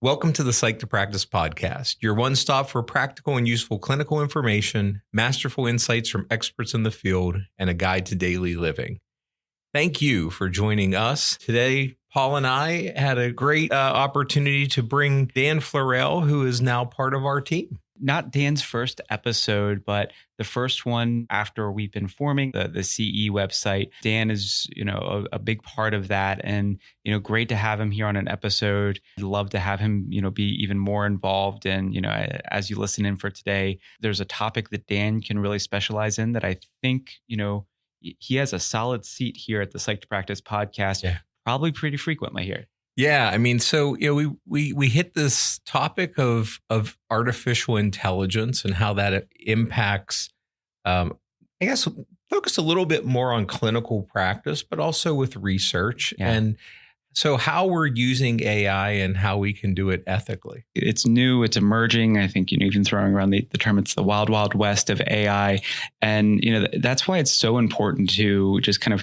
Welcome to the Psyched to Practice podcast, your one stop for practical and useful clinical information, masterful insights from experts in the field, and a guide to daily living. Thank you for joining us. Today, Paul and I had a great opportunity to bring Dan Florell, who is now part of our team. Not Dan's first episode, but the first one after we've been forming the CE website. Dan is, a big part of that, and great to have him here on an episode. I'd love to have him, be even more involved. And as you listen in for today, there's a topic that Dan can really specialize in that I think he has a solid seat here at the Psyched to Practice podcast, probably pretty frequently here. Yeah, I mean, so we hit this topic of artificial intelligence and how that impacts. I guess focus a little bit more on clinical practice, but also with research, and so how we're using AI and how we can do it ethically. It's new, it's emerging. I think even throwing around the term, it's the wild, wild west of AI, and that's why it's so important to just kind of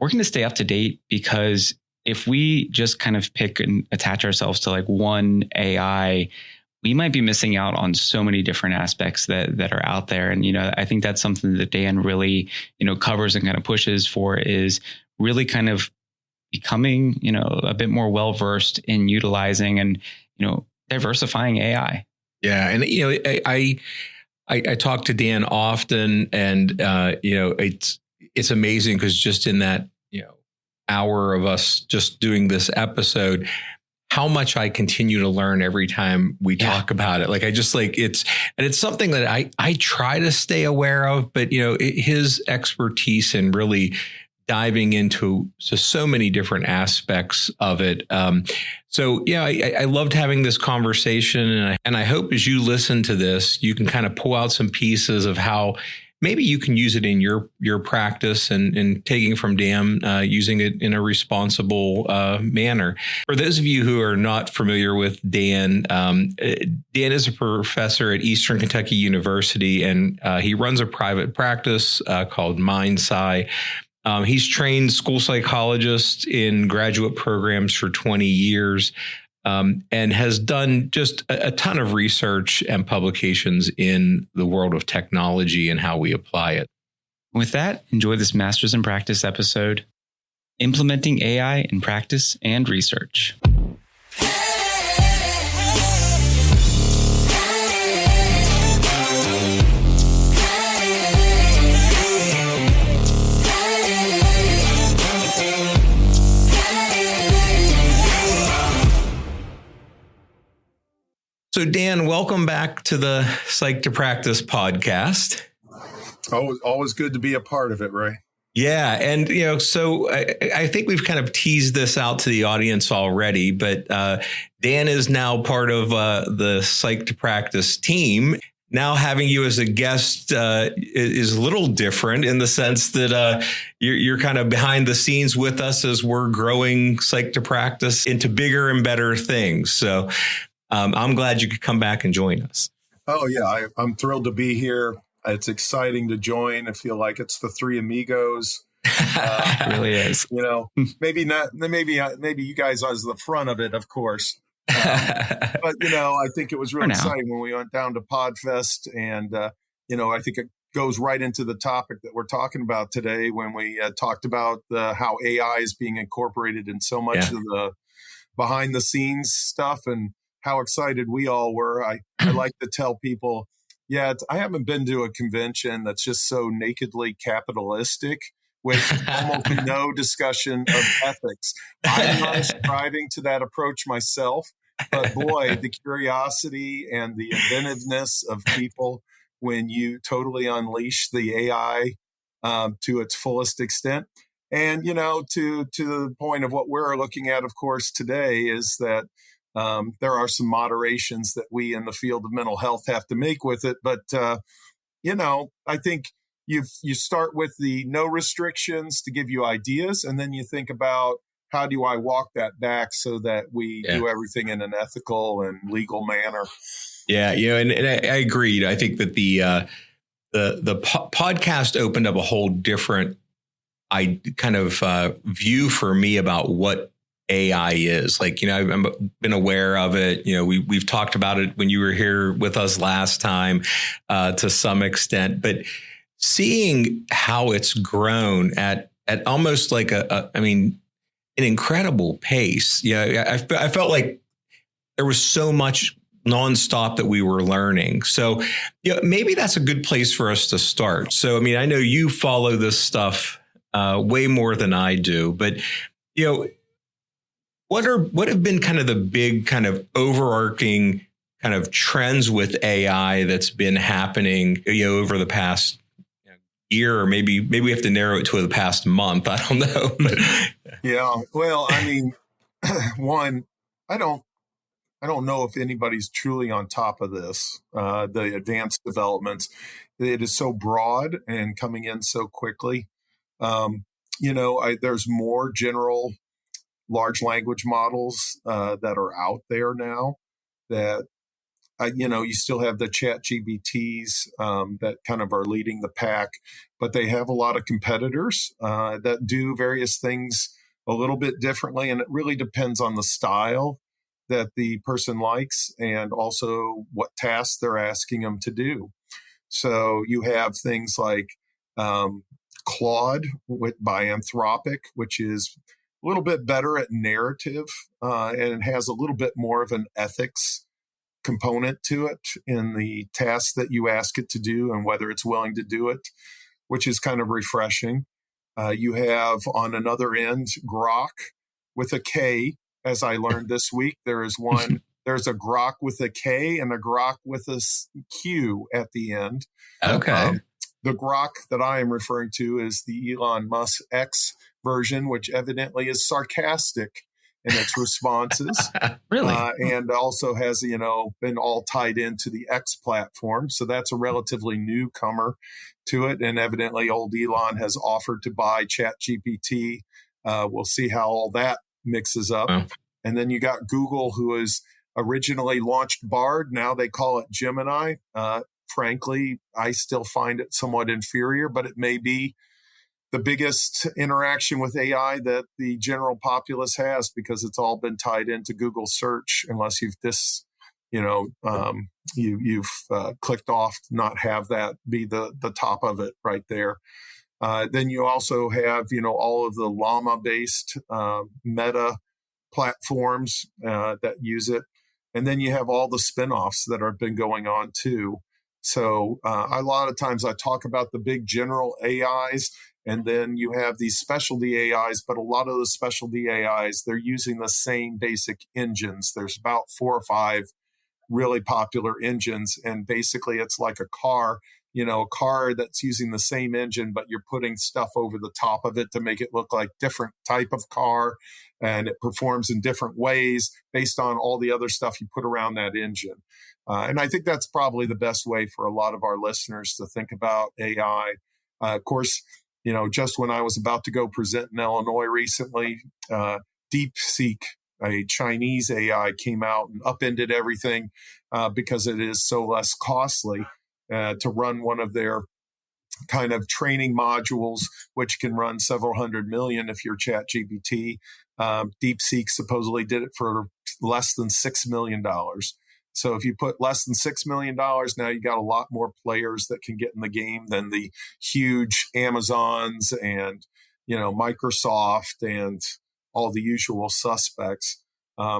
working to stay up to date, because if we just kind of pick and attach ourselves to like one AI, we might be missing out on so many different aspects that are out there. And, I think that's something that Dan really, covers and kind of pushes for, is really kind of becoming, a bit more well-versed in utilizing and, diversifying AI. Yeah. And, I talk to Dan often, and, it's amazing because just in that, hour of us just doing this episode, how much I continue to learn every time we talk about it. Like it's something that I try to stay aware of, but his expertise in really diving into so many different aspects of it. I loved having this conversation, and I hope as you listen to this, you can kind of pull out some pieces of how maybe you can use it in your practice and taking from Dan, using it in a responsible manner. For those of you who are not familiar with Dan, Dan is a professor at Eastern Kentucky University, and he runs a private practice called Minefield. He's trained school psychologists in graduate programs for 20 years. And has done just a ton of research and publications in the world of technology and how we apply it. With that, enjoy this Masters in Practice episode, Implementing AI in Practice and Research. So Dan, welcome back to the Psyched to Practice podcast. Oh, always good to be a part of it, Ray. Yeah. And, so I think we've kind of teased this out to the audience already, but Dan is now part of the Psyched to Practice team. Now having you as a guest is a little different in the sense that you're kind of behind the scenes with us as we're growing Psyched to Practice into bigger and better things. So I'm glad you could come back and join us. Oh, yeah. I'm thrilled to be here. It's exciting to join. I feel like it's the three amigos. It really is. Maybe not. Maybe you guys as the front of it, of course. But, I think it was really exciting when we went down to PodFest. And, I think it goes right into the topic that we're talking about today when we talked about how AI is being incorporated in so much of the behind the scenes stuff, and how excited we all were. I like to tell people, I haven't been to a convention that's just so nakedly capitalistic with almost no discussion of ethics. I'm not ascribing to that approach myself, but boy, the curiosity and the inventiveness of people when you totally unleash the AI to its fullest extent. And, to the point of what we're looking at, of course, today is that there are some moderations that we in the field of mental health have to make with it. But, I think you start with the no restrictions to give you ideas. And then you think about, how do I walk that back so that we do everything in an ethical and legal manner? Yeah. And I agreed. I think that the podcast opened up a whole different view for me about what AI is. Like, I've been aware of it. We've talked about it when you were here with us last time, to some extent, but seeing how it's grown at almost like an incredible pace. I felt like there was so much nonstop that we were learning. So, maybe that's a good place for us to start. So, I know you follow this stuff way more than I do, but, what have been kind of the big kind of overarching kind of trends with AI that's been happening, over the past year, or maybe we have to narrow it to the past month. I don't know. Yeah. Well, one, I don't know if anybody's truly on top of this, the advanced developments. It is so broad and coming in so quickly. There's more general large language models that are out there now that, you still have the chat GBTs that kind of are leading the pack, but they have a lot of competitors that do various things a little bit differently. And it really depends on the style that the person likes and also what tasks they're asking them to do. So you have things like Claude by Anthropic, which is a little bit better at narrative, and it has a little bit more of an ethics component to it in the tasks that you ask it to do and whether it's willing to do it, which is kind of refreshing. You have on another end Grok with a K, as I learned this week. There's a Grok with a K and a Grok with a Q at the end. Okay. The Grok that I am referring to is the Elon Musk X version, which evidently is sarcastic in its responses. Really? And also has, been all tied into the X platform. So that's a relatively newcomer to it. And evidently old Elon has offered to buy ChatGPT. We'll see how all that mixes up. Wow. And then you got Google, who has originally launched Bard. Now they call it Gemini. Frankly, I still find it somewhat inferior, but it may be the biggest interaction with AI that the general populace has because it's all been tied into Google search, unless you've clicked off, not have that be the top of it right there. Then you also have, all of the llama-based meta platforms that use it. And then you have all the spinoffs that have been going on too. So a lot of times I talk about the big general AIs, and then you have these specialty AIs, but a lot of the specialty AIs, they're using the same basic engines. There's about 4 or 5 really popular engines, and basically it's like a car that's using the same engine, but you're putting stuff over the top of it to make it look like different type of car, and it performs in different ways based on all the other stuff you put around that engine. And I think that's probably the best way for a lot of our listeners to think about AI. Of course, just when I was about to go present in Illinois recently, DeepSeek, a Chinese AI, came out and upended everything because it is so less costly to run one of their kind of training modules, which can run several $100 million if you're ChatGPT. DeepSeek supposedly did it for less than $6 million. So if you put less than $6 million, now you got a lot more players that can get in the game than the huge Amazons and, Microsoft and all the usual suspects.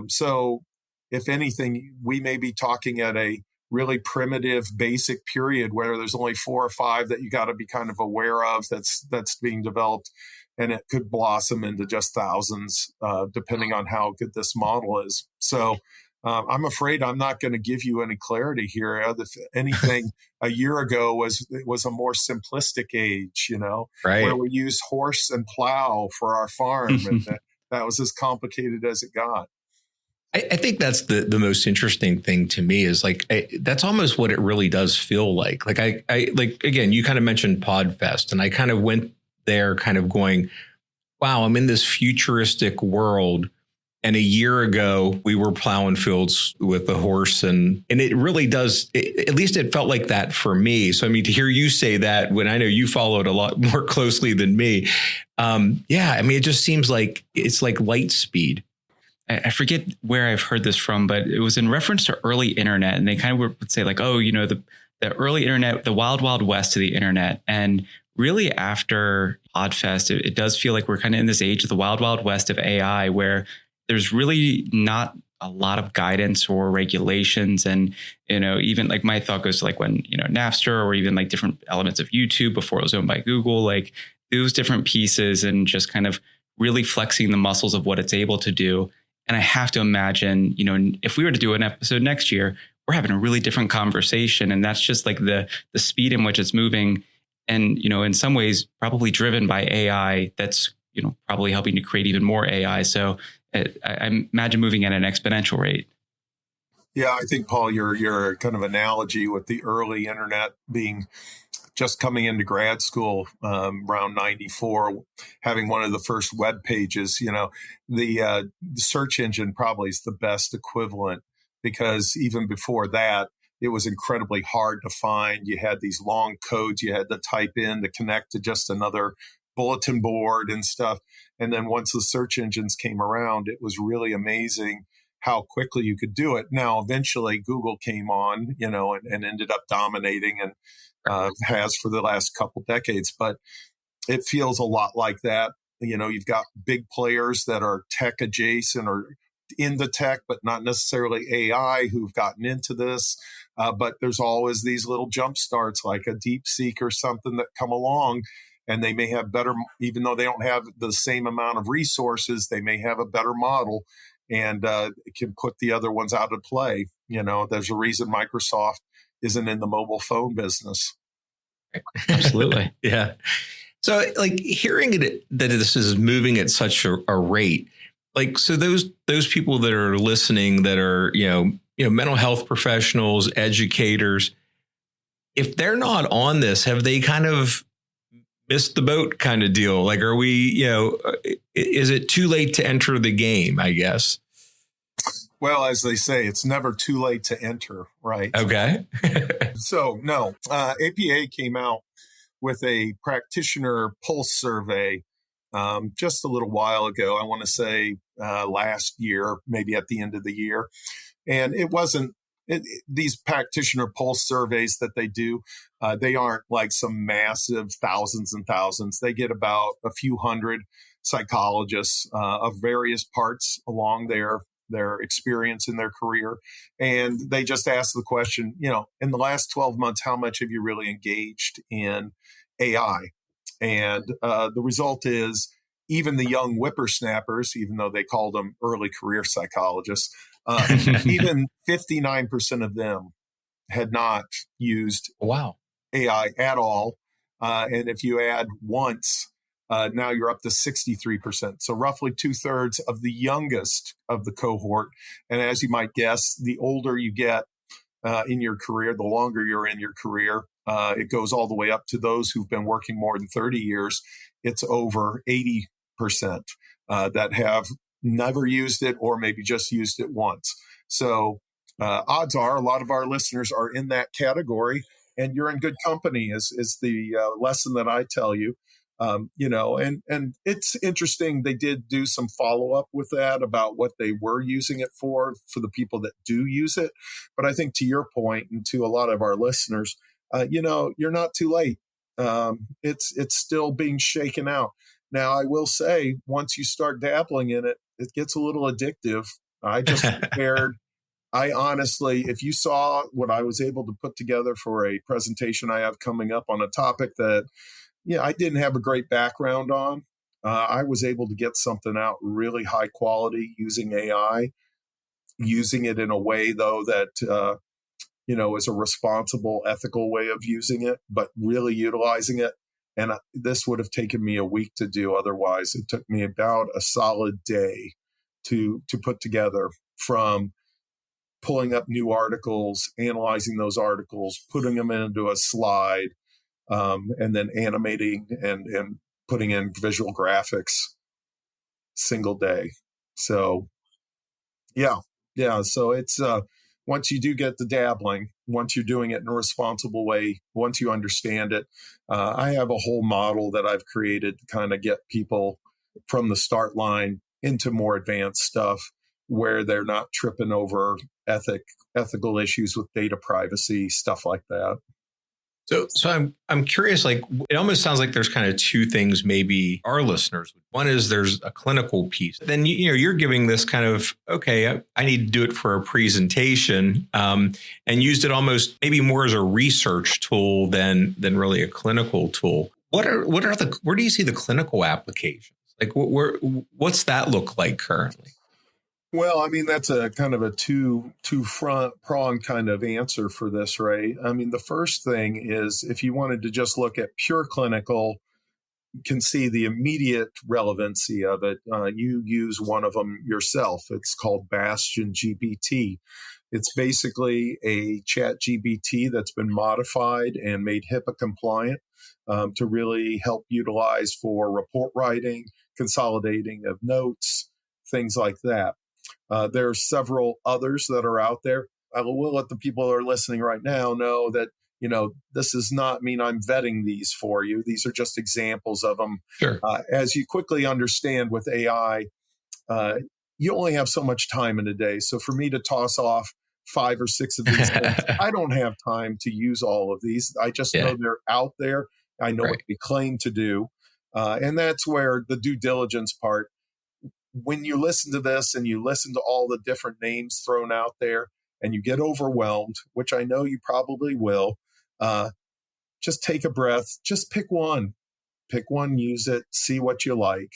So if anything, we may be talking at a really primitive, basic period where there's only 4 or 5 that you got to be kind of aware of that's being developed. And it could blossom into just thousands, depending on how good this model is. So I'm afraid I'm not going to give you any clarity here. If anything, a year ago was a more simplistic age, right, where we used horse and plow for our farm. And that was as complicated as it got. I think that's the most interesting thing to me is that's almost what it really does feel like. I again, you kind of mentioned PodFest, and I kind of went there kind of going, wow, I'm in this futuristic world. And a year ago, we were plowing fields with a horse, and it really does. At least it felt like that for me. So, to hear you say that when I know you followed a lot more closely than me. It just seems like it's like light speed. I forget where I've heard this from, but it was in reference to early internet. And they kind of would say like, oh, the early internet, the wild, wild west of the internet. And really after Podfest, it does feel like we're kind of in this age of the wild, wild west of AI, where there's really not a lot of guidance or regulations. And, even like my thought goes to like when, Napster or even like different elements of YouTube before it was owned by Google, like those different pieces and just kind of really flexing the muscles of what it's able to do. And I have to imagine, if we were to do an episode next year, we're having a really different conversation. And that's just like the speed in which it's moving. And, in some ways, probably driven by AI that's, probably helping to create even more AI. So I imagine moving at an exponential rate. Yeah, I think, Paul, your kind of analogy with the early internet being just coming into grad school around 94, having one of the first web pages, the search engine probably is the best equivalent, because even before that, it was incredibly hard to find. You had these long codes you had to type in to connect to just another bulletin board and stuff. And then once the search engines came around, it was really amazing how quickly you could do it. Now, eventually Google came on, and ended up dominating and has for the last couple decades. But it feels a lot like that. You've got big players that are tech adjacent or in the tech, but not necessarily AI, who've gotten into this. But there's always these little jump starts like a DeepSeek or something that come along, and they may have better, even though they don't have the same amount of resources, they may have a better model and it can put the other ones out of play. There's a reason Microsoft isn't in the mobile phone business. Absolutely. Yeah. So like hearing it, that this is moving at such a rate, like, so those people that are listening that are, mental health professionals, educators, if they're not on this, have they kind of missed the boat kind of deal? Like, are we, is it too late to enter the game, I guess? Well, as they say, it's never too late to enter, right? Okay. So, no, APA came out with a practitioner pulse survey just a little while ago. I want to say last year, maybe at the end of the year. And it wasn't these practitioner pulse surveys that they do. They aren't like some massive thousands and thousands. They get about a few hundred psychologists of various parts along their experience in their career. And they just ask the question, in the last 12 months, how much have you really engaged in AI? And the result is even the young whippersnappers, even though they call them early career psychologists, even 59% of them had not used AI at all. And if you add once, now you're up to 63%. So roughly 2/3 of the youngest of the cohort. And as you might guess, the older you get in your career, the longer you're in your career, it goes all the way up to those who've been working more than 30 years. It's over 80% that have never used it or maybe just used it once. So odds are a lot of our listeners are in that category, and you're in good company is the lesson that I tell you. And it's interesting. They did do some follow up with that about what they were using it for the people that do use it. But I think to your point and to a lot of our listeners, you're not too late. It's still being shaken out. Now, I will say, once you start dabbling in it, it gets a little addictive. I just compared. I honestly, if you saw what I was able to put together for a presentation I have coming up on a topic that I didn't have a great background on, I was able to get something out really high quality using AI, using it in a way, though, that, is a responsible, ethical way of using it, but really utilizing it. And this would have taken me a week to do. Otherwise, it took me about a solid day to put together, from pulling up new articles, analyzing those articles, putting them into a slide, and then animating and putting in visual graphics, single day. So, yeah. So it's once you do get the dabbling, once you're doing it in a responsible way, once you understand it, I have a whole model that I've created to kind of get people from the start line into more advanced stuff. where they're not tripping over ethical issues with data privacy, stuff like that. So I'm curious, like, it almost sounds like there's kind of two things maybe our listeners. One is there's a clinical piece. Then, you're giving this kind of, okay, I need to do it for a presentation, and used it almost maybe more as a research tool than really a clinical tool. Where do you see the clinical applications? Like, what's that look like currently? Well, I mean, that's a kind of a two-prong kind of answer for this, right? I mean, the first thing is if you wanted to just look at pure clinical, you can see the immediate relevancy of it. You use one of them yourself. It's called Bastion GPT. It's basically a chat GPT that's been modified and made HIPAA compliant to really help utilize for report writing, consolidating of notes, things like that. There are several others that are out there. I will let the people who are listening right now know that, this does not mean I'm vetting these for you. These are just examples of them. Sure. As you quickly understand with AI, you only have so much time in a day. So for me to toss off 5 or 6 of these things, I don't have time to use all of these. I just know they're out there. I know what they claim to do. And that's where the due diligence part, when you listen to this and you listen to all the different names thrown out there and you get overwhelmed, which I know you probably will, just take a breath, just pick one, use it, see what you like.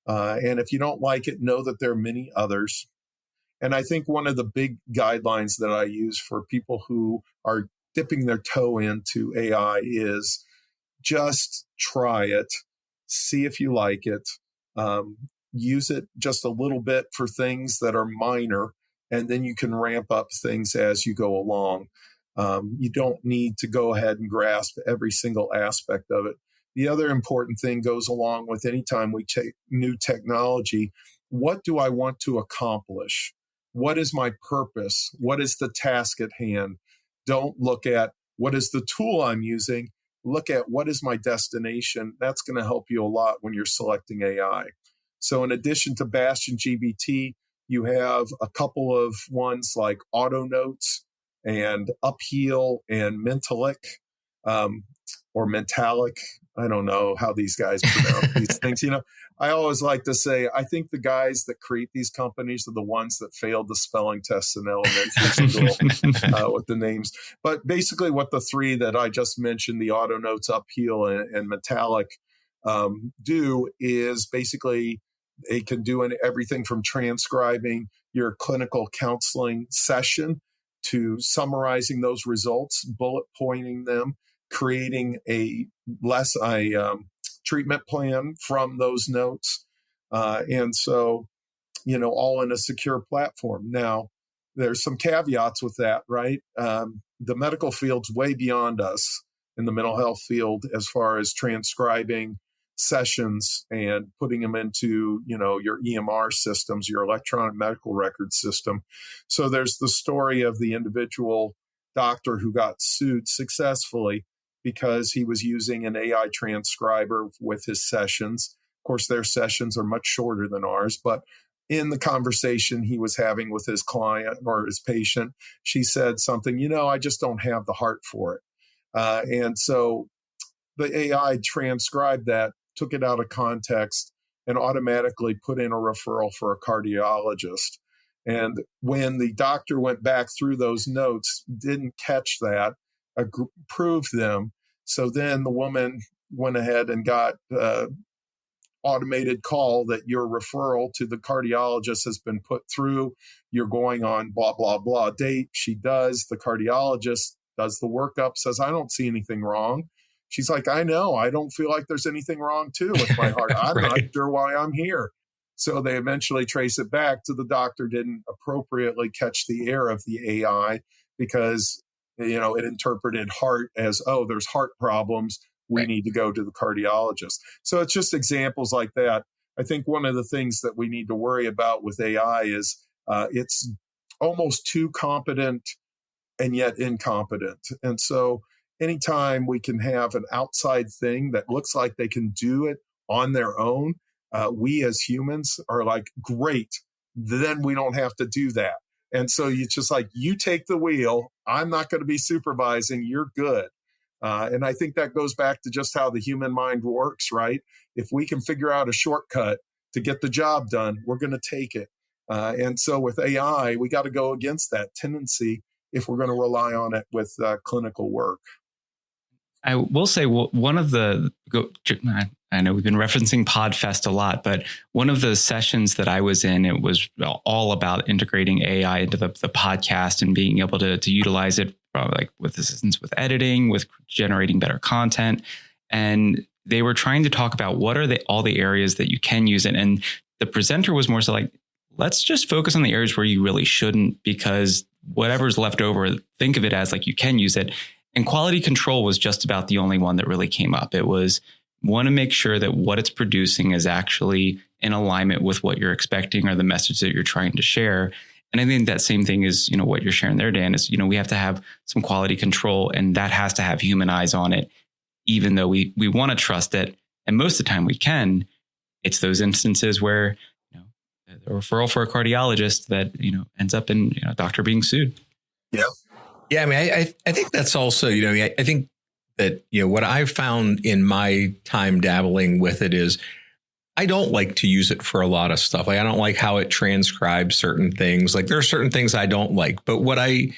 And if you don't like it, know that there are many others. And I think one of the big guidelines that I use for people who are dipping their toe into AI is just try it, see if you like it. Use it just a little bit for things that are minor, and then you can ramp up things as you go along. You don't need to go ahead and grasp every single aspect of it. The other important thing goes along with any time we take new technology. What do I want to accomplish? What is my purpose? What is the task at hand? Don't look at what is the tool I'm using. Look at what is my destination. That's going to help you a lot when you're selecting AI. So in addition to Bastion GPT, you have a couple of ones like Auto Notes and Upheal and Mentalic, or Mentalic. I don't know how these guys pronounce these things. I always like to say, I think the guys that create these companies are the ones that failed the spelling tests in elementary school with the names. But basically what the three that I just mentioned, the Auto Notes, Upheal, and Mentalic, do is basically they can do everything from transcribing your clinical counseling session to summarizing those results, bullet pointing them, creating a treatment plan from those notes. And so, all in a secure platform. Now, there's some caveats with that, right? The medical field's way beyond us in the mental health field as far as transcribing sessions and putting them into, your EMR systems, your electronic medical record system. So there's the story of the individual doctor who got sued successfully because he was using an AI transcriber with his sessions. Of course, their sessions are much shorter than ours, but in the conversation he was having with his client or his patient, she said something, I just don't have the heart for it. And so the AI transcribed that, took it out of context, and automatically put in a referral for a cardiologist. And when the doctor went back through those notes, didn't catch that, approved them. So then the woman went ahead and got automated call that your referral to the cardiologist has been put through. You're going on blah, blah, blah date. She does. The cardiologist does the workup, says, I don't see anything wrong. She's like, I know. I don't feel like there's anything wrong, too, with my heart. I'm not sure why I'm here. So they eventually trace it back to the doctor didn't appropriately catch the error of the AI because, it interpreted heart as, there's heart problems. We need to go to the cardiologist. So it's just examples like that. I think one of the things that we need to worry about with AI is it's almost too competent and yet incompetent. And so anytime we can have an outside thing that looks like they can do it on their own, we as humans are like, great, then we don't have to do that. And so you just like, you take the wheel. I'm not going to be supervising. You're good. And I think that goes back to just how the human mind works, right? If we can figure out a shortcut to get the job done, we're going to take it. And so with AI, we got to go against that tendency if we're going to rely on it with clinical work. I will say one of the, I know we've been referencing PodFest a lot, but one of the sessions that I was in, it was all about integrating AI into the podcast and being able to utilize it like with assistance with editing, with generating better content. And they were trying to talk about what are all the areas that you can use it. And the presenter was more so like, let's just focus on the areas where you really shouldn't, because whatever's left over, think of it as like you can use it. And quality control was just about the only one that really came up. It was want to make sure that what it's producing is actually in alignment with what you're expecting or the message that you're trying to share. And I think that same thing is, what you're sharing there, Dan, is, we have to have some quality control, and that has to have human eyes on it, even though we want to trust it. And most of the time we can. It's those instances where, a referral for a cardiologist that, ends up in a doctor being sued. Yeah. Yeah, I mean, I think that's also, I think that, what I've found in my time dabbling with it is I don't like to use it for a lot of stuff. Like, I don't like how it transcribes certain things. Like, there are certain things I don't like. But what I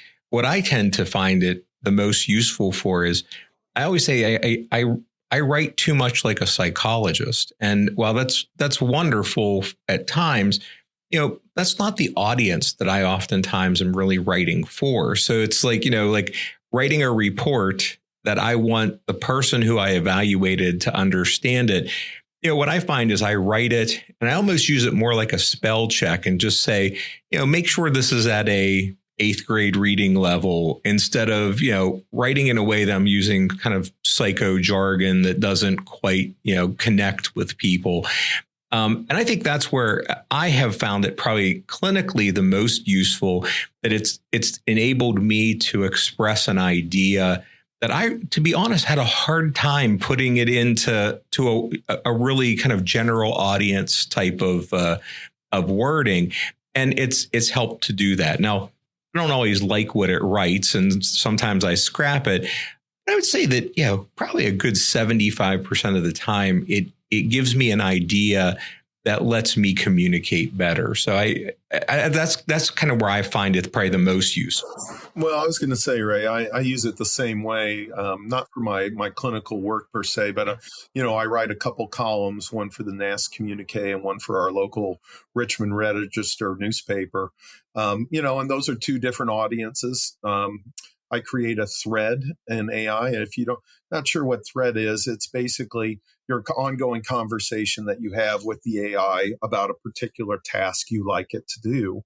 tend to find it the most useful for is, I always say I write too much like a psychologist. And while that's wonderful at times, that's not the audience that I oftentimes am really writing for. So it's like, like writing a report that I want the person who I evaluated to understand it. What I find is I write it and I almost use it more like a spell check and just say, make sure this is at a 8th grade reading level, instead of, writing in a way that I'm using kind of psycho jargon that doesn't quite, connect with people. And I think that's where I have found it probably clinically the most useful, that it's enabled me to express an idea that I, to be honest, had a hard time putting it into a really kind of general audience type of wording. And it's helped to do that. Now, I don't always like what it writes, and sometimes I scrap it. But I would say that, probably a good 75% of the time, it gives me an idea that lets me communicate better. So that's kind of where I find it probably the most useful. Well, I was going to say, Ray, I use it the same way, not for my clinical work per se, but, I write a couple columns, one for the NAS Communique and one for our local Richmond Register newspaper. And those are two different audiences. I create a thread in AI. And if not sure what thread is, it's basically your ongoing conversation that you have with the AI about a particular task you like it to do,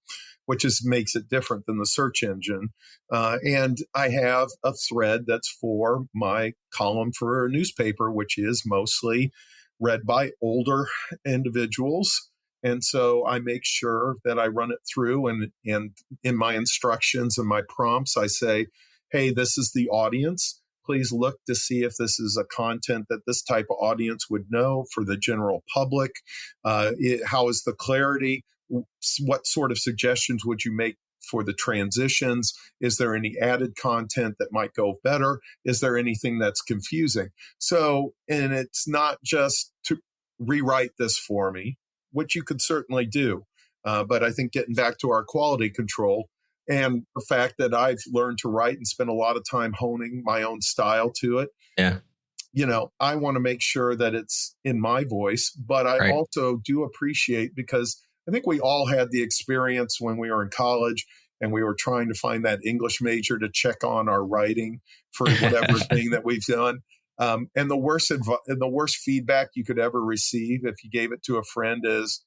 which makes it different than the search engine. And I have a thread that's for my column for a newspaper, which is mostly read by older individuals. And so I make sure that I run it through, and in my instructions and my prompts, I say, hey, this is the audience. Please look to see if this is a content that this type of audience would know for the general public. How is the clarity? What sort of suggestions would you make for the transitions? Is there any added content that might go better? Is there anything that's confusing? So, and it's not just to rewrite this for me, which you could certainly do. But I think getting back to our quality control, and the fact that I've learned to write and spent a lot of time honing my own style to it. Yeah. I want to make sure that it's in my voice, but I also do appreciate, because I think we all had the experience when we were in college and we were trying to find that English major to check on our writing for whatever thing that we've done. And the worst feedback you could ever receive if you gave it to a friend is,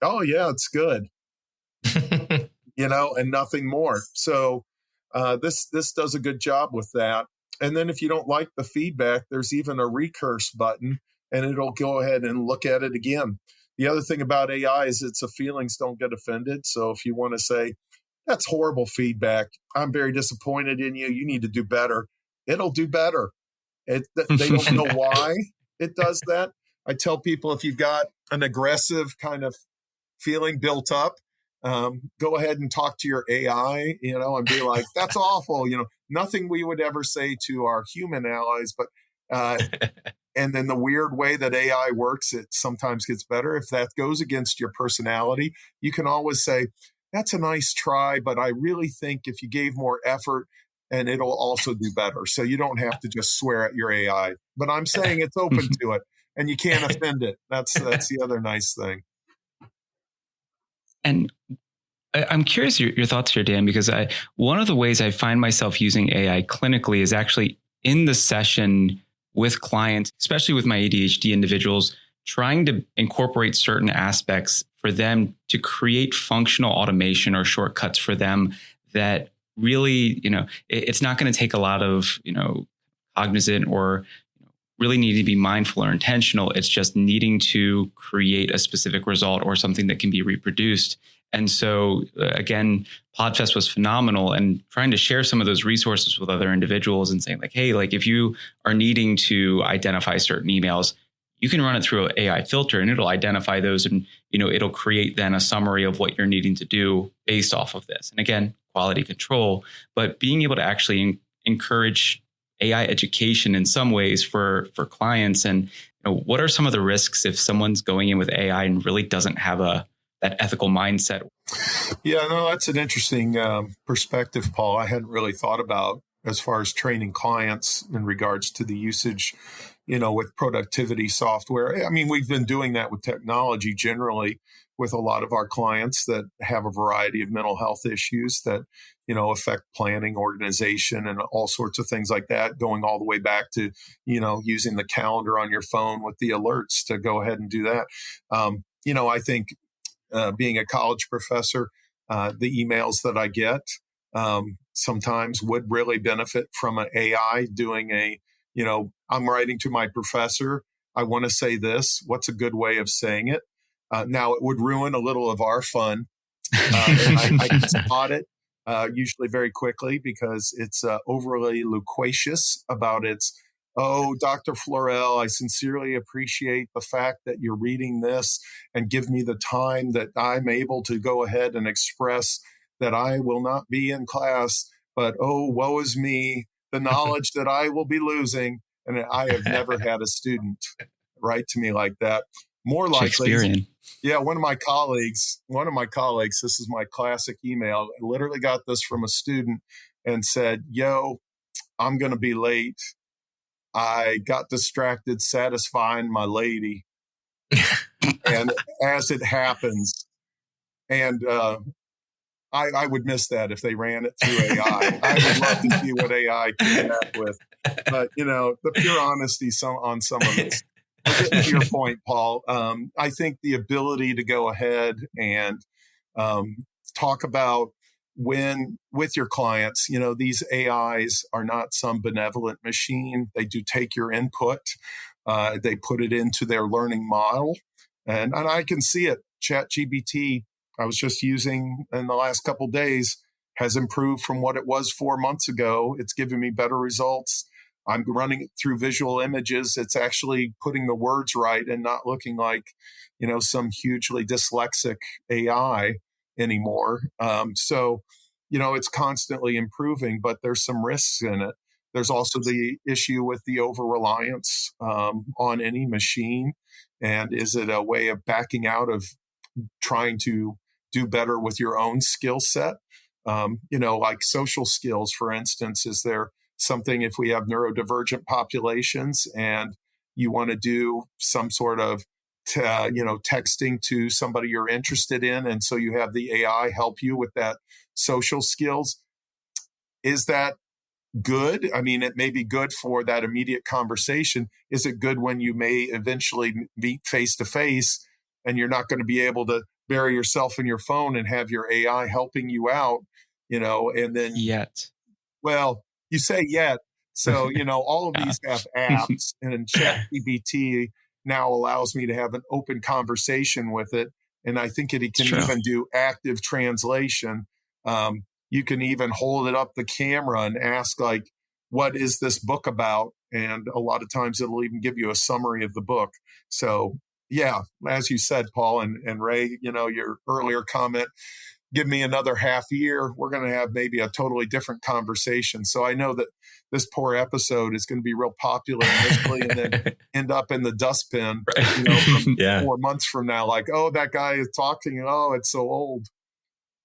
oh yeah, it's good. And nothing more. So this does a good job with that. And then if you don't like the feedback, there's even a recurse button, and it'll go ahead and look at it again. The other thing about AI is it's a feelings don't get offended. So if you want to say, that's horrible feedback, I'm very disappointed in you, you need to do better, it'll do better. They don't know why it does that. I tell people, if you've got an aggressive kind of feeling built up, go ahead and talk to your AI, and be like, that's awful. Nothing we would ever say to our human allies, but, and then the weird way that AI works, it sometimes gets better. If that goes against your personality, you can always say, that's a nice try, but I really think if you gave more effort, and it'll also do better. So you don't have to just swear at your AI, but I'm saying it's open to it and you can't offend it. That's the other nice thing. And I'm curious your thoughts here, Dan, because one of the ways I find myself using AI clinically is actually in the session with clients, especially with my ADHD individuals, trying to incorporate certain aspects for them to create functional automation or shortcuts for them that really, it's not going to take a lot of, cognizant or really need to be mindful or intentional. It's just needing to create a specific result or something that can be reproduced. And so again, Podfest was phenomenal, and trying to share some of those resources with other individuals and saying like, hey, like if you are needing to identify certain emails, you can run it through an AI filter and it'll identify those, and it'll create then a summary of what you're needing to do based off of this. And again, quality control, but being able to actually encourage AI education in some ways for clients. And what are some of the risks if someone's going in with AI and really doesn't have that ethical mindset? Yeah, no, that's an interesting perspective, Paul. I hadn't really thought about as far as training clients in regards to the usage, with productivity software. I mean, we've been doing that with technology generally with a lot of our clients that have a variety of mental health issues that, affect planning, organization, and all sorts of things like that, going all the way back to, using the calendar on your phone with the alerts to go ahead and do that. I think being a college professor, the emails that I get sometimes would really benefit from an AI doing I'm writing to my professor. I want to say this. What's a good way of saying it? Now, it would ruin a little of our fun. And I can spot it usually very quickly because it's overly loquacious about its, oh, Dr. Florell, I sincerely appreciate the fact that you're reading this and give me the time that I'm able to go ahead and express that I will not be in class, but oh, woe is me, the knowledge that I will be losing. And I have never had a student write to me like that. More likely, yeah, one of my colleagues, this is my classic email, I literally got this from a student and said, yo, I'm going to be late. I got distracted satisfying my lady. And as it happens, and I would miss that if they ran it through AI. I would love to see what AI came back with. But, the pure honesty on some of this. Getting to your point, Paul, I think the ability to go ahead and talk about with your clients, these AIs are not some benevolent machine. They do take your input. They put it into their learning model. And I can see it. ChatGPT, I was just using in the last couple of days, has improved from what it was 4 months ago. It's giving me better results. I'm running it through visual images. It's actually putting the words right and not looking like, some hugely dyslexic AI anymore. So, it's constantly improving, but there's some risks in it. There's also the issue with the over-reliance on any machine. And is it a way of backing out of trying to do better with your own skill set? Like social skills, for instance, is there something if we have neurodivergent populations and you want to do some sort of, texting to somebody you're interested in. And so you have the AI help you with that social skills. Is that good? I mean, it may be good for that immediate conversation. Is it good when you may eventually meet face to face and you're not going to be able to bury yourself in your phone and have your AI helping you out, and then yet. Well, you say yet. So, all of these have apps, and ChatGPT now allows me to have an open conversation with it. And I think it can even do active translation. You can even hold it up the camera and ask, like, what is this book about? And a lot of times it'll even give you a summary of the book. So, yeah, as you said, Paul and Ray, your earlier comment, give me another half year, we're going to have maybe a totally different conversation. So I know that this poor episode is going to be real popular initially and then end up in the dustbin, from 4 months from now, like, oh, that guy is talking. Oh, it's so old.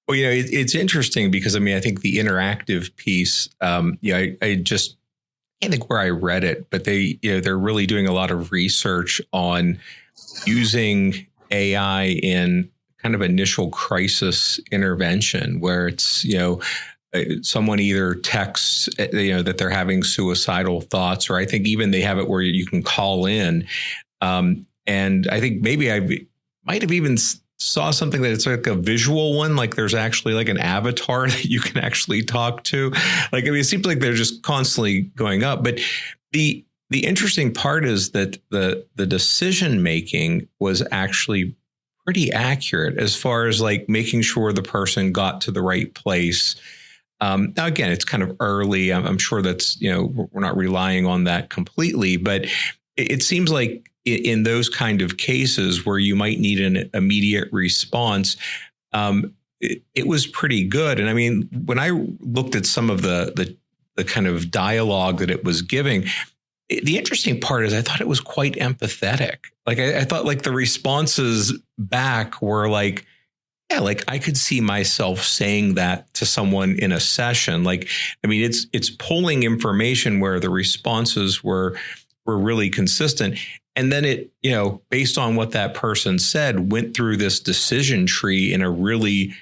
Well, it's interesting because, I think the interactive piece, I just can't think where I read it, but they're really doing a lot of research on using AI in kind of initial crisis intervention where it's, someone either texts, that they're having suicidal thoughts, or I think even they have it where you can call in. And I think maybe I might have even saw something that it's like a visual one, like there's actually like an avatar that you can actually talk to. Like, it seems like they're just constantly going up. But the interesting part is that the decision making was actually pretty accurate as far as like making sure the person got to the right place. Now, again, it's kind of early. I'm sure that's, we're not relying on that completely, but it seems like in those kind of cases where you might need an immediate response, it was pretty good. And when I looked at some of the kind of dialogue that it was giving, the interesting part is I thought it was quite empathetic. Like I thought like the responses back were like, yeah, like I could see myself saying that to someone in a session. Like, it's pulling information where the responses were really consistent. And then it, based on what that person said, went through this decision tree in a really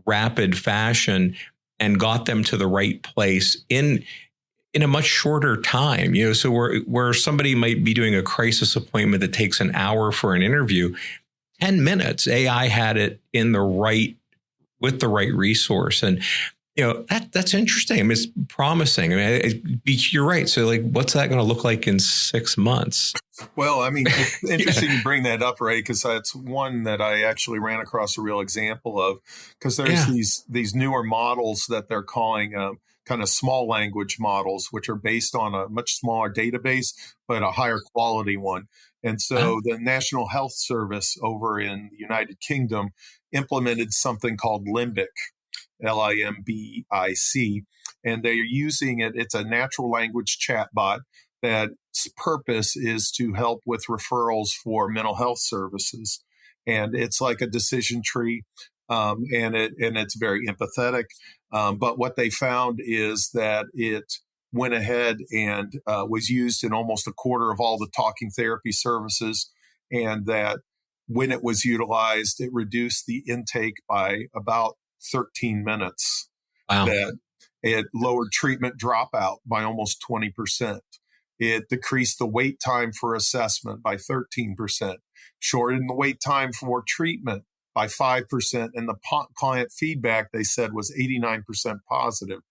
rapid fashion and got them to the right place in a much shorter time. So where somebody might be doing a crisis appointment that takes an hour for an interview, 10 minutes, AI had it with the right resource. And, that's interesting. It's promising. You're right. So like, what's that going to look like in 6 months? Well, it's interesting you bring that up, Ray, because that's one that I actually ran across a real example of, because there's these newer models that they're calling kind of small language models, which are based on a much smaller database, but a higher quality one. And so the National Health Service over in the United Kingdom implemented something called Limbic, Limbic, and they're using it. It's a natural language chatbot that's purpose is to help with referrals for mental health services. And it's like a decision tree, and it's very empathetic. But what they found is that it went ahead and was used in almost a quarter of all the talking therapy services, and that when it was utilized, it reduced the intake by about 13 minutes. Wow. That it lowered treatment dropout by almost 20%. It decreased the wait time for assessment by 13%, shortened the wait time for treatment by 5%, and the client feedback, they said, was 89% positive.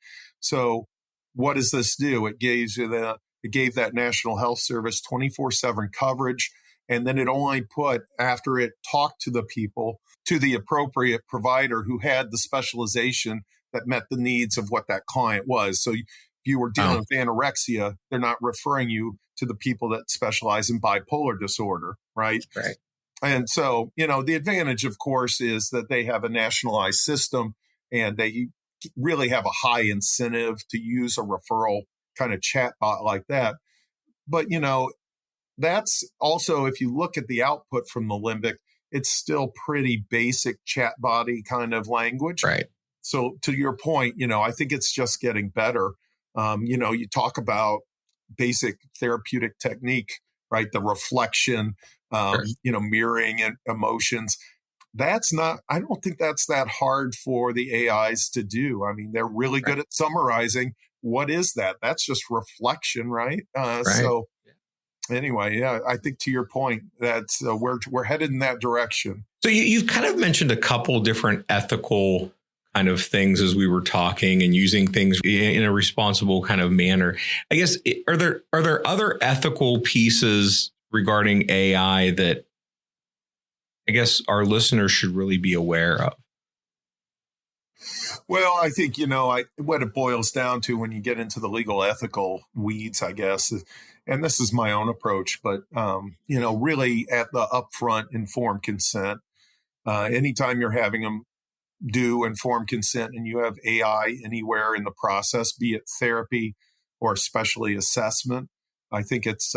So what does this do? It gave that National Health Service 24/7 coverage, and then it only put, after it talked to the people, to the appropriate provider who had the specialization that met the needs of what that client was. So if you were dealing with anorexia, they're not referring you to the people that specialize in bipolar disorder, right? Right. And so, the advantage, of course, is that they have a nationalized system and they really have a high incentive to use a referral kind of chatbot like that. But, that's also, if you look at the output from the Limbic, it's still pretty basic chatbot-y kind of language. Right. So to your point, I think it's just getting better. You talk about basic therapeutic technique, right? The reflection, Sure. Mirroring and emotions. I don't think that's that hard for the AIs to do. They're really good at summarizing. What is that? That's just reflection, right? Right. So anyway, yeah, I think to your point, that's we're headed in that direction. So you've kind of mentioned a couple different ethical kind of things as we were talking and using things in a responsible kind of manner. I guess, are there other ethical pieces regarding AI that I guess our listeners should really be aware of? Well, I think, what it boils down to when you get into the legal ethical weeds, I guess, and this is my own approach, but, really at the upfront informed consent, anytime you're having do informed consent and you have AI anywhere in the process, be it therapy or especially assessment, I think it's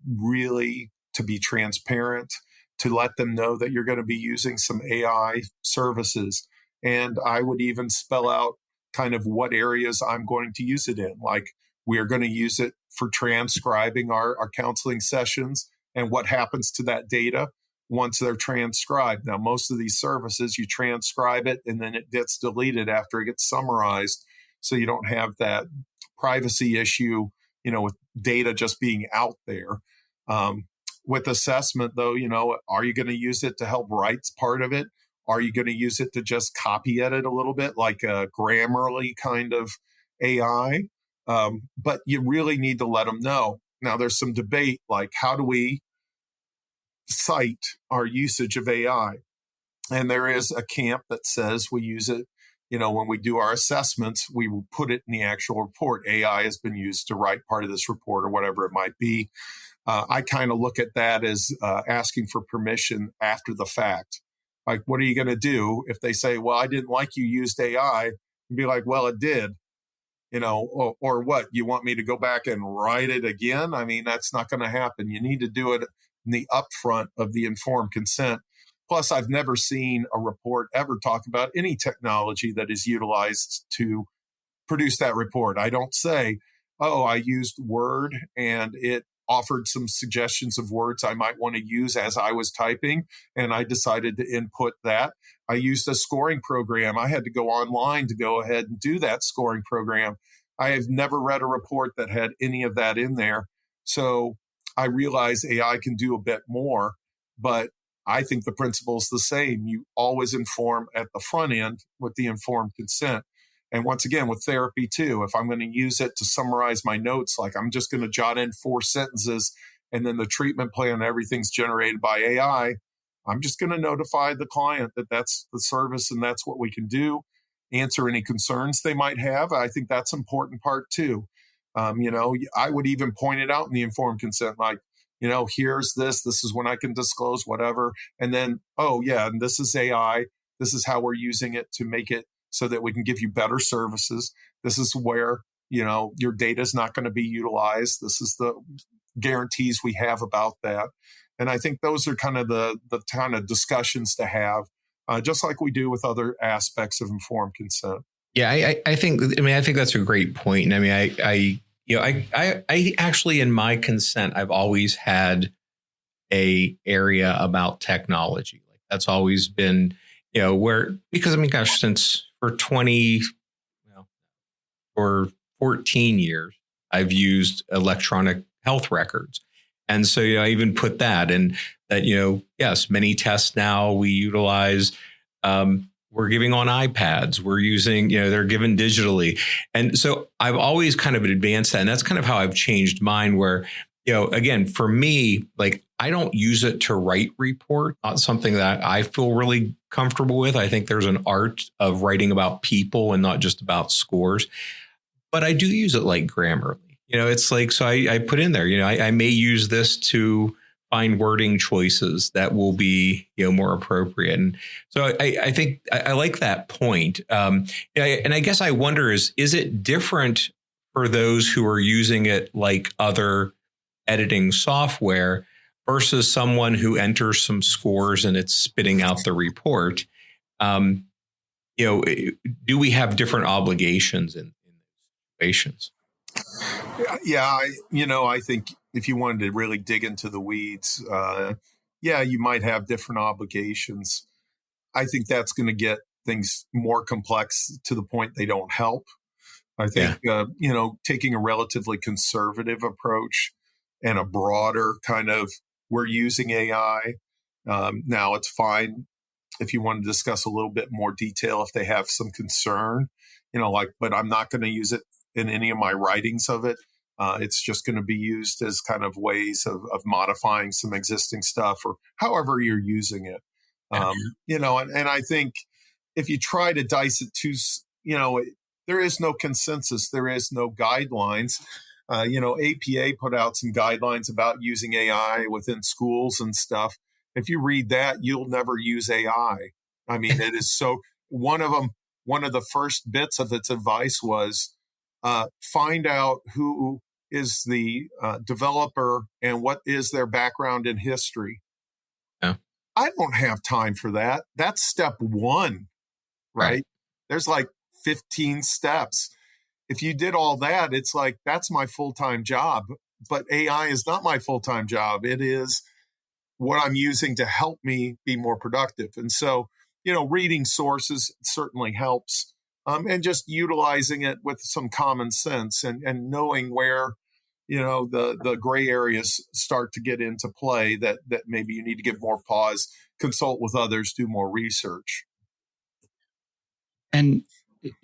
really to be transparent, to let them know that you're going to be using some AI services. And I would even spell out kind of what areas I'm going to use it in. Like, we are going to use it for transcribing our counseling sessions and what happens to that data once they're transcribed. Now, most of these services, you transcribe it and then it gets deleted after it gets summarized. So you don't have that privacy issue, with data just being out there. With assessment, though, are you going to use it to help write part of it? Are you going to use it to just copy edit a little bit, like a Grammarly kind of AI? But you really need to let them know. Now, there's some debate, like, how do we cite our usage of AI? And there is a camp that says we use it, when we do our assessments, we will put it in the actual report. AI has been used to write part of this report or whatever it might be. I kind of look at that as asking for permission after the fact. Like, what are you going to do if they say, well, I didn't like you used AI? And be like, well, it did. Or what? You want me to go back and write it again? I mean, that's not going to happen. You need to do it in the upfront of the informed consent. Plus, I've never seen a report ever talk about any technology that is utilized to produce that report. I don't say, oh, I used Word and it offered some suggestions of words I might want to use as I was typing, and I decided to input that. I used a scoring program. I had to go online to go ahead and do that scoring program. I have never read a report that had any of that in there. So I realize AI can do a bit more, but I think the principle is the same. You always inform at the front end with the informed consent. And once again, with therapy too, if I'm going to use it to summarize my notes, like I'm just going to jot in 4 sentences and then the treatment plan, everything's generated by AI, I'm just going to notify the client that that's the service and that's what we can do, answer any concerns they might have. I think that's an important part too. I would even point it out in the informed consent, like, here's this is when I can disclose whatever. And then, oh yeah, and this is AI. This is how we're using it to make it so that we can give you better services. This is where, your data is not going to be utilized. This is the guarantees we have about that. And I think those are kind of the kind of discussions to have, just like we do with other aspects of informed consent. Yeah, I think that's a great point. And I mean, I actually, in my consent, I've always had a area about technology. Like, that's always been, because I mean, gosh, since for 14 years, I've used electronic health records. And so, I even put that in that, yes, many tests now we utilize, we're giving on iPads, we're using, they're given digitally. And so I've always kind of advanced that. And that's kind of how I've changed mine where, again, for me, like, I don't use it to write report, not something that I feel really comfortable with. I think there's an art of writing about people and not just about scores, but I do use it like Grammarly. It's like, so I put in there, I may use this to find wording choices that will be, more appropriate. And so I think I like that point. And I guess I wonder is it different for those who are using it like other editing software versus someone who enters some scores and it's spitting out the report? Do we have different obligations in situations? Yeah, I think if you wanted to really dig into the weeds, you might have different obligations. I think that's going to get things more complex to the point they don't help. I think, taking a relatively conservative approach and a broader kind of, we're using AI. Now, it's fine if you want to discuss a little bit more detail, if they have some concern, but I'm not going to use it in any of my writings of it. It's just going to be used as kind of ways of modifying some existing stuff or however you're using it. And I think if you try to dice it too, there is no consensus. There is no guidelines. APA put out some guidelines about using AI within schools and stuff. If you read that, you'll never use AI. I mean, it is so, one of the first bits of its advice was find out who is the developer and what is their background in history. Yeah. I don't have time for that. That's step one, right? There's like 15 steps. If you did all that, it's like, that's my full-time job. But AI is not my full-time job. It is what I'm using to help me be more productive. And so, reading sources certainly helps. And just utilizing it with some common sense and knowing where, the gray areas start to get into play, that maybe you need to give more pause, consult with others, do more research. And,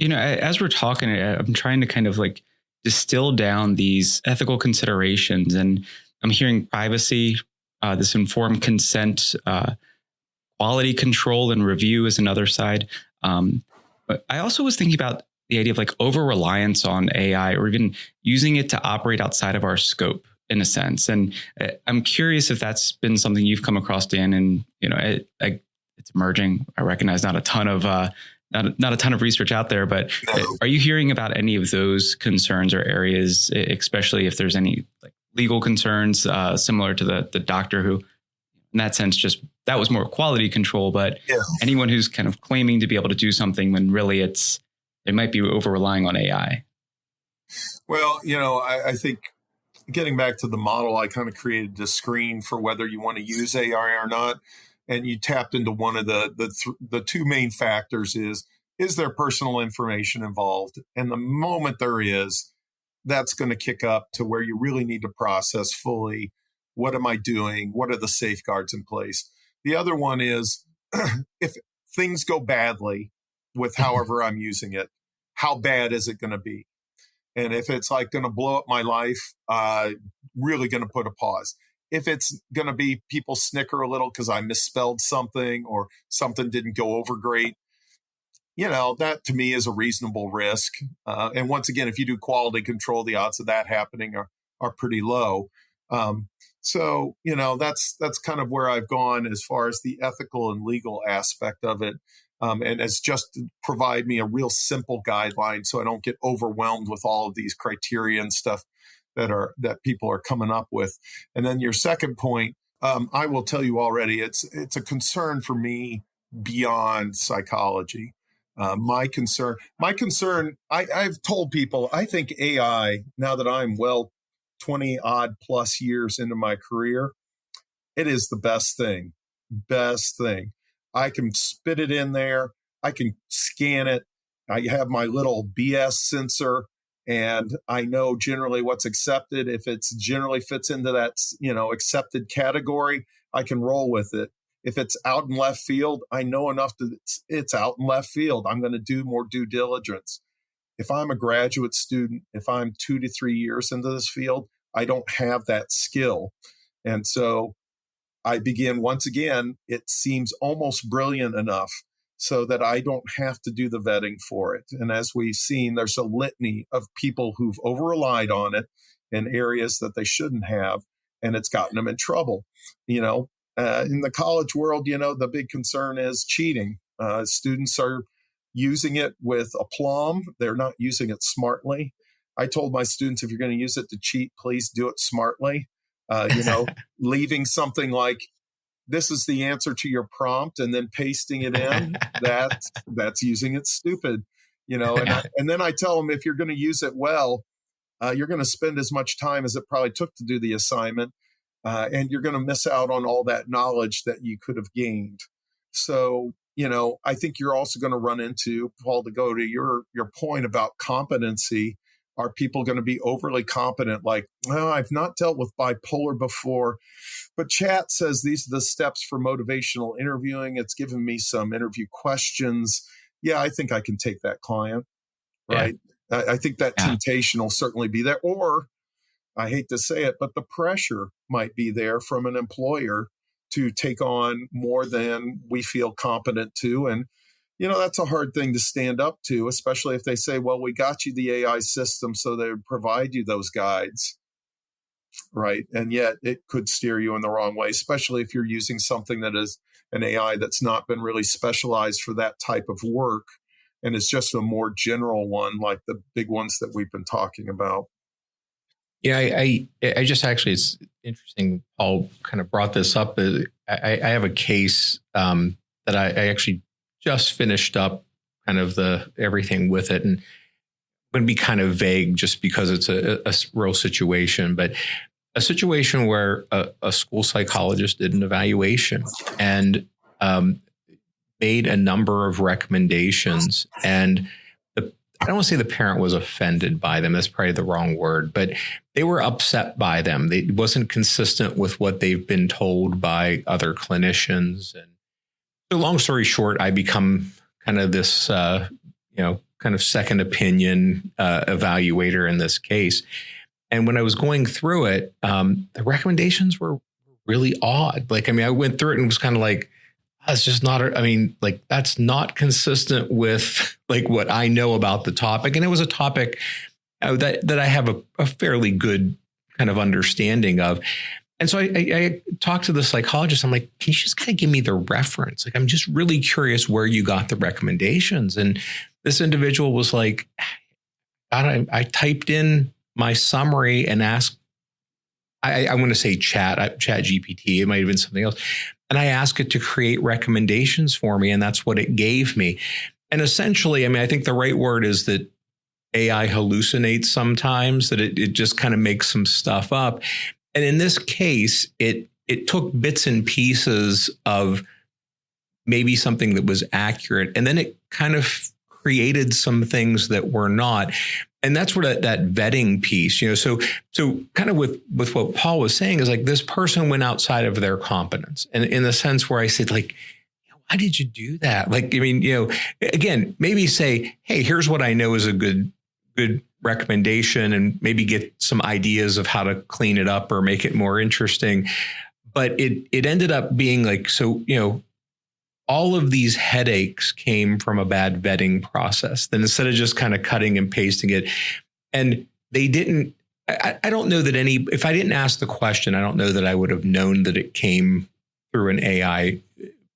as we're talking, I'm trying to kind of like distill down these ethical considerations, and I'm hearing privacy, this informed consent, quality control and review is another side. But I also was thinking about the idea of like over-reliance on AI, or even using it to operate outside of our scope in a sense. And I'm curious if that's been something you've come across, Dan, and, it's emerging. I recognize not a ton of research out there, but are you hearing about any of those concerns or areas, especially if there's any like legal concerns, similar to the doctor who, in that sense, that was more quality control, but anyone who's kind of claiming to be able to do something when really they might be over relying on AI? Well, I think getting back to the model, I kind of created the screen for whether you want to use AI or not. And you tapped into one of the two main factors is there personal information involved? And the moment there is, that's going to kick up to where you really need to process fully. What am I doing? What are the safeguards in place? The other one is if things go badly with however I'm using it, how bad is it going to be? And if it's like going to blow up my life, really going to put a pause. If it's going to be people snicker a little because I misspelled something or something didn't go over great, that to me is a reasonable risk. And once again, if you do quality control, the odds of that happening are pretty low. So, that's kind of where I've gone as far as the ethical and legal aspect of it. And it's just to provide me a real simple guideline so I don't get overwhelmed with all of these criteria and stuff that people are coming up with. And then your second point, I will tell you already, it's a concern for me beyond psychology. My concern, I've told people, I think AI, now that I'm 20 odd plus years into my career, it is the best thing. I can spit it in there. I can scan it. I have my little BS sensor, and I know generally what's accepted. If it's generally fits into that, accepted category, I can roll with it. If it's out in left field, I know enough that it's out in left field. I'm going to do more due diligence. If I'm a graduate student, if I'm 2 to 3 years into this field, I don't have that skill. And so I begin once again, it seems almost brilliant enough so that I don't have to do the vetting for it. And as we've seen, there's a litany of people who've over-relied on it in areas that they shouldn't have, and it's gotten them in trouble. In the college world, the big concern is cheating. Students are using it with aplomb. They're not using it smartly. I told my students, if you're going to use it to cheat, please do it smartly. Leaving something like, this is the answer to your prompt, and then pasting it in, that's using it stupid. And then I tell them, if you're going to use it well, you're going to spend as much time as it probably took to do the assignment. And you're going to miss out on all that knowledge that you could have gained. So, I think you're also going to run into, Paul, to go to your point about competency. Are people going to be overly competent? Like, I've not dealt with bipolar before, but chat says these are the steps for motivational interviewing. It's given me some interview questions. Yeah, I think I can take that client, right? Yeah. I think that temptation will certainly be there. Or, I hate to say it, but the pressure might be there from an employer to take on more than we feel competent to. And, that's a hard thing to stand up to, especially if they say, well, we got you the AI system so they would provide you those guides, right? And yet it could steer you in the wrong way, especially if you're using something that is an AI that's not been really specialized for that type of work and is just a more general one, like the big ones that we've been talking about. Yeah, I just actually, it's interesting. Paul kind of brought this up. I have a case that I actually just finished up, kind of the everything with it, and I'm going to be kind of vague just because it's a real situation, but a situation where a school psychologist did an evaluation and made a number of recommendations, and I don't want to say the parent was offended by them. That's probably the wrong word, but they were upset by them. It wasn't consistent with what they've been told by other clinicians. And so long story short, I become kind of this, kind of second opinion evaluator in this case. And when I was going through it, the recommendations were really odd. I went through it and was kind of like, that's just not, that's not consistent with like what I know about the topic. And it was a topic that I have a fairly good kind of understanding of. And so I talked to the psychologist. I'm like, can you just kind of give me the reference? Like, I'm just really curious where you got the recommendations. And this individual was like, I typed in my summary and asked, I want to say chat GPT. It might have been something else. And I asked it to create recommendations for me. And that's what it gave me. And essentially, I think the right word is that AI hallucinates sometimes, that it just kind of makes some stuff up. And in this case, it took bits and pieces of maybe something that was accurate. And then it kind of created some things that were not. And that's where that vetting piece, so kind of with what Paul was saying is like, this person went outside of their competence. And in the sense where I said, like, why did you do that? Like, again, maybe say, hey, here's what I know is a good recommendation, and maybe get some ideas of how to clean it up or make it more interesting. But it ended up being like, all of these headaches came from a bad vetting process. Then instead of just kind of cutting and pasting it, and they didn't, I don't know that if I didn't ask the question, I don't know that I would have known that it came through an AI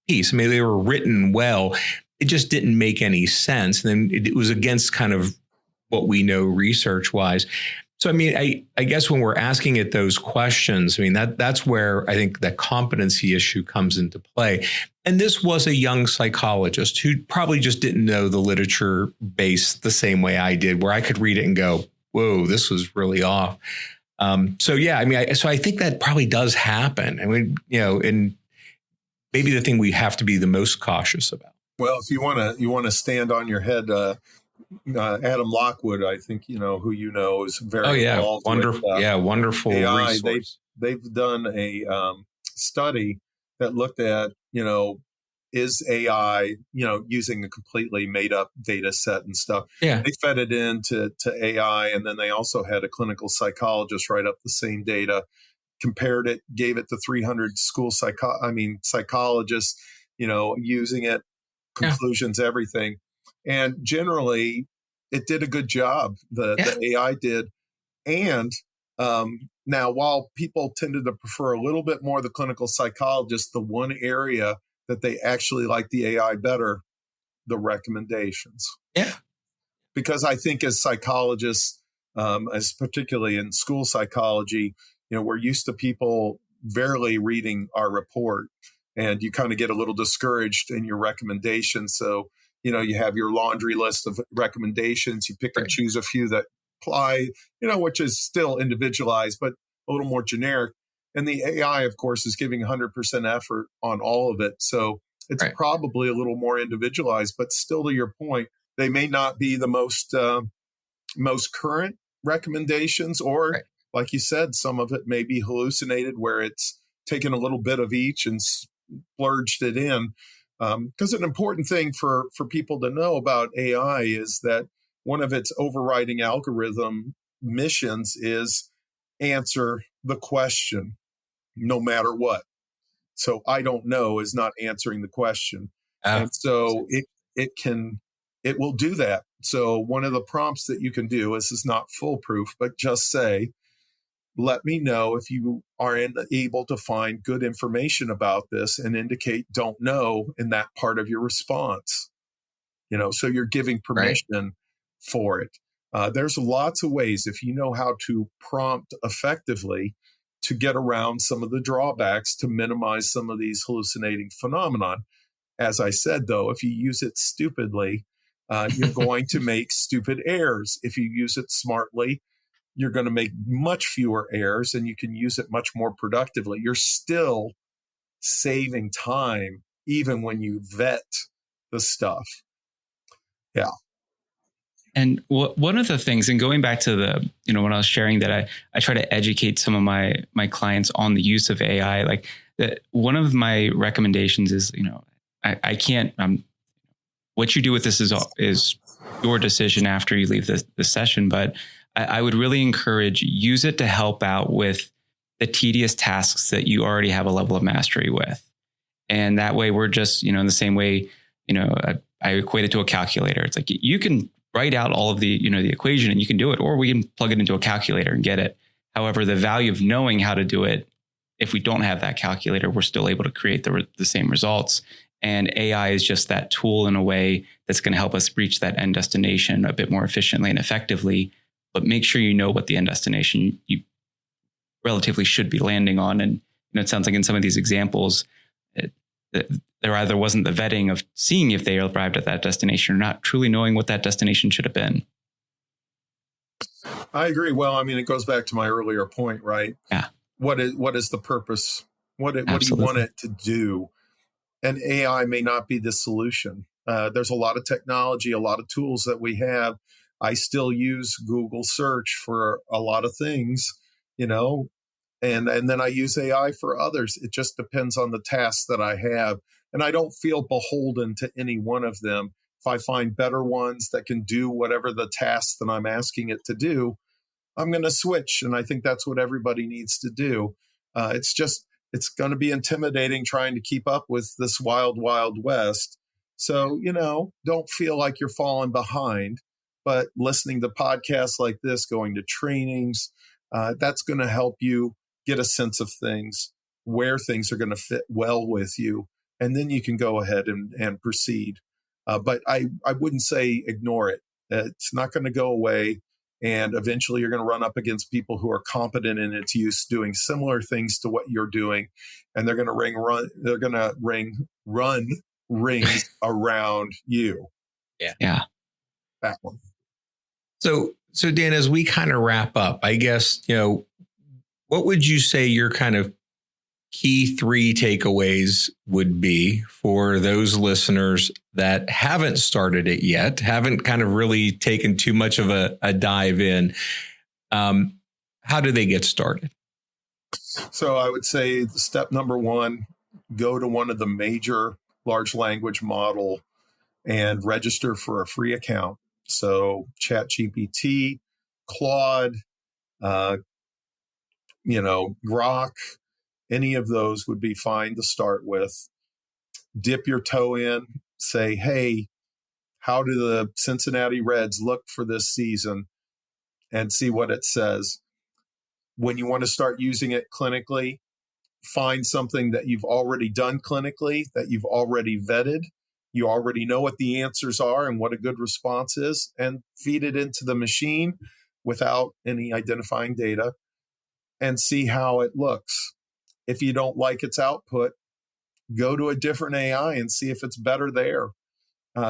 piece. They were written well. It just didn't make any sense. And then it was against kind of what we know research wise. So, I guess when we're asking it those questions, that's where I think that competency issue comes into play. And this was a young psychologist who probably just didn't know the literature base the same way I did, where I could read it and go, whoa, this was really off. So I think that probably does happen. And maybe the thing we have to be the most cautious about. Well, if you want to stand on your head, Adam Lockwood, I think who is very involved. Wonderful, with, wonderful AI. resource. They've done a study that looked at is AI using a completely made up data set and stuff. Yeah, they fed it into AI, and then they also had a clinical psychologist write up the same data, compared it, gave it to 300 school psychologists, using it, conclusions, everything. And generally, it did a good job. The AI did. And now, while people tended to prefer a little bit more the clinical psychologist, the one area that they actually like the AI better, the recommendations. Yeah. Because I think as psychologists, as particularly in school psychology, we're used to people barely reading our report, and you kind of get a little discouraged in your recommendations. So, you have your laundry list of recommendations. You pick and choose a few that apply, which is still individualized, but a little more generic. And the AI, of course, is giving 100% effort on all of it. So it's probably a little more individualized, but still, to your point, they may not be the most current recommendations, or like you said, some of it may be hallucinated, where it's taken a little bit of each and splurged it in. Because an important thing for people to know about AI is that one of its overriding algorithm missions is answer the question, no matter what. So I don't know is not answering the question. And so it will do that. So one of the prompts that you can do, this is not foolproof, but just say, let me know if you are able to find good information about this and indicate don't know in that part of your response. So you're giving permission for it. There's lots of ways, if you know how to prompt effectively, to get around some of the drawbacks to minimize some of these hallucinating phenomenon. As I said, though, if you use it stupidly, you're going to make stupid errors. If you use it smartly, you're going to make much fewer errors and you can use it much more productively. You're still saving time even when you vet the stuff. Yeah. And one of the things, and going back to the, when I was sharing that I try to educate some of my clients on the use of AI, like one of my recommendations is, I can't, what you do with this is your decision after you leave the session, but I would really encourage, use it to help out with the tedious tasks that you already have a level of mastery with. And that way we're just, in the same way, I equate it to a calculator. It's like you can write out all of the, the equation and you can do it, or we can plug it into a calculator and get it. However, the value of knowing how to do it, if we don't have that calculator, we're still able to create the same results. And AI is just that tool in a way that's going to help us reach that end destination a bit more efficiently and effectively. But make sure you know what the end destination you relatively should be landing on. And it sounds like in some of these examples, there either wasn't the vetting of seeing if they arrived at that destination or not truly knowing what that destination should have been. I agree. Well, it goes back to my earlier point, right? Yeah. What is the purpose? What do you want it to do? And AI may not be the solution. There's a lot of technology, a lot of tools that we have. I still use Google search for a lot of things, and then I use AI for others. It just depends on the tasks that I have. And I don't feel beholden to any one of them. If I find better ones that can do whatever the tasks that I'm asking it to do, I'm going to switch. And I think that's what everybody needs to do. It's going to be intimidating trying to keep up with this wild, wild west. So, don't feel like you're falling behind, but listening to podcasts like this, going to trainings, that's going to help you get a sense of things, where things are going to fit well with you. And then you can go ahead and proceed. But I wouldn't say ignore it. It's not going to go away. And eventually you're going to run up against people who are competent in its use, doing similar things to what you're doing. And they're going to run rings around you. Yeah. That one. So Dan, as we kind of wrap up, I guess, what would you say your kind of key 3 takeaways would be for those listeners that haven't started it yet, haven't kind of really taken too much of a dive in? How do they get started? So I would say step number 1, go to one of the major large language model and register for a free account. So ChatGPT, Claude, Grok, any of those would be fine to start with. Dip your toe in, say, hey, how do the Cincinnati Reds look for this season? And see what it says. When you want to start using it clinically, find something that you've already done clinically, that you've already vetted. You already know what the answers are and what a good response is, and feed it into the machine without any identifying data and see how it looks. If you don't like its output, go to a different AI and see if it's better there.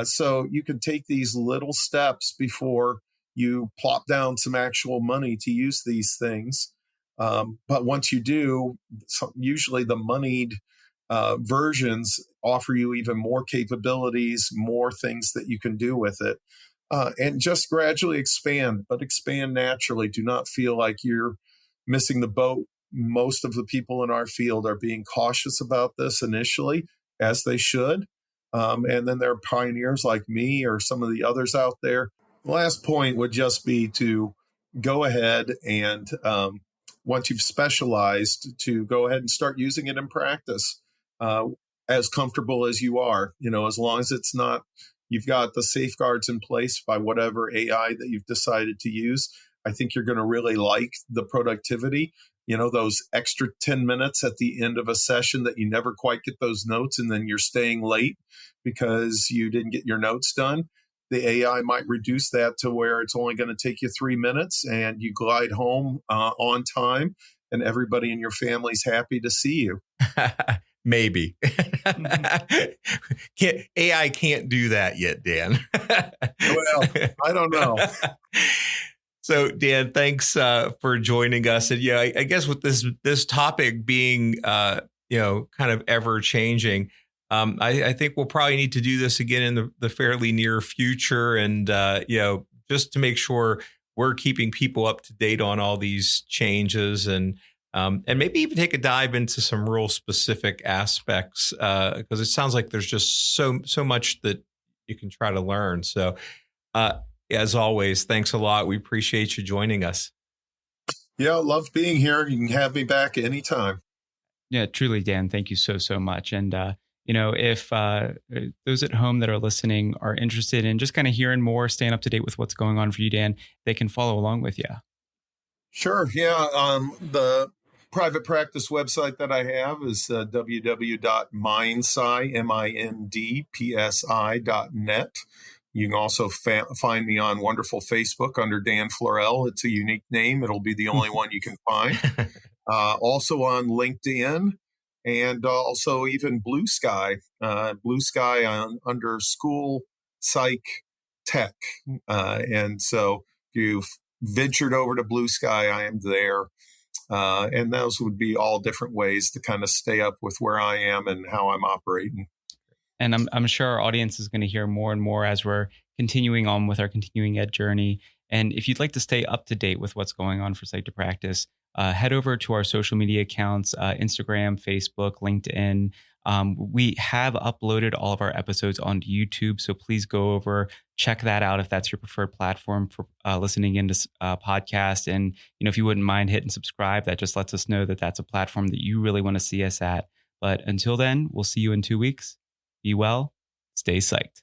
So you can take these little steps before you plop down some actual money to use these things. But once you do, usually the moneyed versions offer you even more capabilities, more things that you can do with it. And just gradually expand, but expand naturally. Do not feel like you're missing the boat. Most of the people in our field are being cautious about this initially, as they should. And then there are pioneers like me or some of the others out there. The last point would just be to go ahead and once you've specialized, to go ahead and start using it in practice as comfortable as you are, as long as it's not, you've got the safeguards in place by whatever AI that you've decided to use. I think you're going to really like the productivity. Those extra 10 minutes at the end of a session that you never quite get those notes, and then you're staying late because you didn't get your notes done. The AI might reduce that to where it's only going to take you 3 minutes and you glide home on time, and everybody in your family's happy to see you. Maybe. AI can't do that yet, Dan. Well, I don't know. So, Dan, thanks for joining us. And I guess with this topic being kind of ever changing, I think we'll probably need to do this again in the fairly near future, and just to make sure we're keeping people up to date on all these changes, and maybe even take a dive into some real specific aspects, because it sounds like there's just so much that you can try to learn. So, as always, thanks a lot. We appreciate you joining us. Yeah, love being here. You can have me back anytime. Yeah, truly, Dan. Thank you so much. And if those at home that are listening are interested in just kind of hearing more, staying up to date with what's going on for you, Dan, they can follow along with you. Sure. Yeah. The private practice website that I have is www.mindpsi.net. You can also find me on wonderful Facebook under Dan Florell. It's a unique name. It'll be the only one you can find. Also on LinkedIn, and also even Blue Sky under School Psych Tech. And so if you've ventured over to Blue Sky, I am there. And those would be all different ways to kind of stay up with where I am and how I'm operating. And I'm sure our audience is going to hear more and more as we're continuing on with our continuing ed journey. And if you'd like to stay up to date with what's going on for Psyched to Practice, head over to our social media accounts, Instagram, Facebook, LinkedIn. We have uploaded all of our episodes onto YouTube, so please go over, check that out if that's your preferred platform for listening into podcasts. And if you wouldn't mind hitting subscribe, that just lets us know that that's a platform that you really want to see us at. But until then, we'll see you in 2 weeks. Be well, stay psyched.